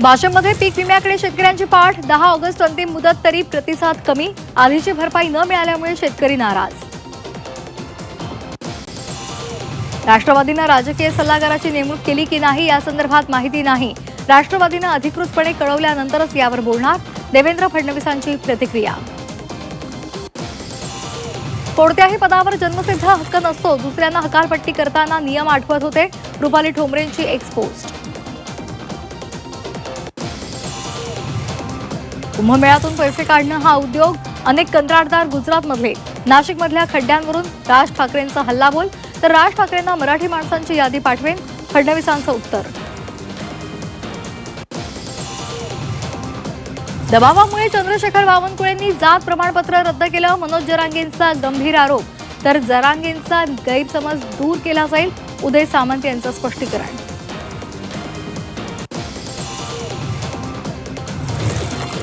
वाशिममध्ये पीक विम्याकडे शेतकऱ्यांची पाठ 10 ऑगस्ट अंतिम मुदत तरी प्रतिसाद कमी आधीची भरपाई न मिळाल्यामुळे शेतकरी नाराज। राष्ट्रवादीने राजकीय सल्लागाराची नेमणूक केली की नाही या संदर्भात माहिती नाही। राष्ट्रवादीने अधिकृतपणे कळवल्यानंतरच यावर बोलणार देवेंद्र फडणवीसांची प्रतिक्रिया। कोणत्याही पदावर जन्मसिद्ध हक्क नसतो, दुसऱ्यांना हकालपट्टी करताना नियम आठवत होते रुपाली ठोंबरेंची एक्स पोस्ट। कुंभमेळ्यातून पैसे काढणं हा उद्योग अनेक कंत्राटदार गुजरातमधले नाशिकमधल्या खड्ड्यांवरून राज ठाकरेंचा हल्लाबोल तर राज ठाकरेंना मराठी माणसांची यादी पाठवेन फडणवीसांचं उत्तर। दबावामुळे चंद्रशेखर बावनकुळेंनी जात प्रमाणपत्र रद्द केलं मनोज जरांगेंचा गंभीर आरोप तर जरांगेंचा गैरसमज दूर केला जाईल उदय सामंत यांचं स्पष्टीकरण।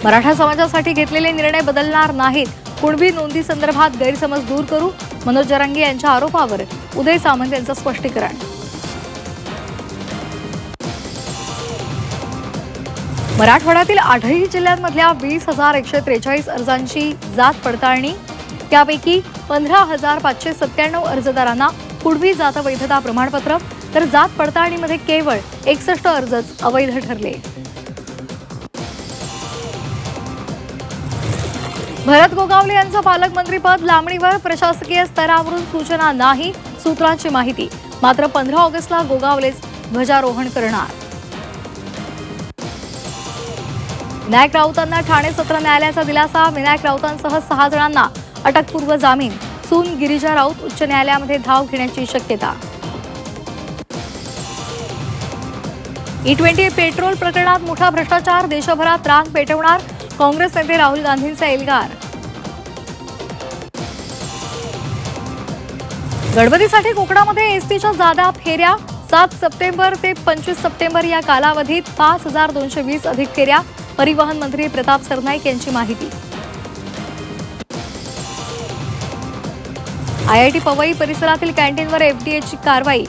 मराठा समाजासाठी घेतलेले निर्णय बदलणार नाहीत, कुणबी नोंदी संदर्भात गैरसमज दूर करू मनोज जरांगे यांच्या आरोपावर उदय सामंत यांचं स्पष्टीकरण। मराठवाड्यातील 8ही जिल्ह्यांमधल्या 20,143 अर्जांची जात पडताळणी, त्यापैकी 15,597 अर्जदारांना कुणबी जात वैधता प्रमाणपत्र तर जात पडताळणीमध्ये केवळ 61 अर्जच अवैध ठरले। भरत गोगावले यांचं पालकमंत्रीपद लांबणीवर, प्रशासकीय स्तरावरून सूचना नाही सूत्रांची माहिती, मात्र 15 ऑगस्टला गोगावलेच ध्वजारोहण करणार। विनायक राऊतांना ठाणे सत्र न्यायालयाचा दिलासा, विनायक राऊतांसह 6 जणांना अटकपूर्व जामीन, सून गिरिजा राऊत उच्च न्यायालयामध्ये धाव घेण्याची शक्यता। E20 पेट्रोल प्रकरणात मोठा भ्रष्टाचार, देशभरात रांग पेटवणार काँग्रेस नेते राहुल गांधींचा एल्गार। गणपतीसाठी कोकणामध्ये एसटीच्या जादा फेऱ्या, 7 सप्टेंबर ते 25 सप्टेंबर या कालावधीत 5,220 अधिक फेऱ्या, परिवहन मंत्री प्रताप सरनाईक यांची माहिती। IIT पवई परिसरातील कॅन्टीनवर FDAची कारवाई,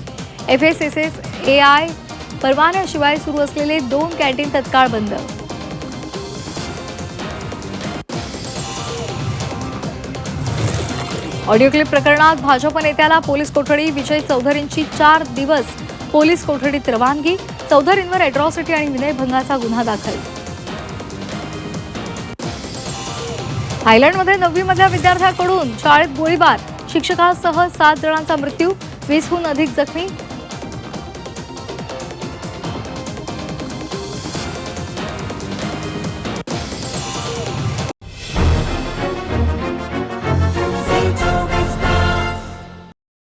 FSSAI परवान्याशिवाय सुरू असलेले 2 कॅन्टीन तत्काळ बंद। ऑडिओ क्लिप प्रकरणात भाजप नेत्याला पोलीस कोठडी, विजय चौधरींची 4 दिवस पोलीस कोठडीत रवानगी, चौधरींवर अॅट्रॉसिटी आणि विनयभंगाचा गुन्हा दाखल। थायलंडमध्ये 9वी मधल्या विद्यार्थ्याकडून शाळेत गोळीबार, शिक्षकासह 7 जणांचा मृत्यू, 20हून अधिक जखमी,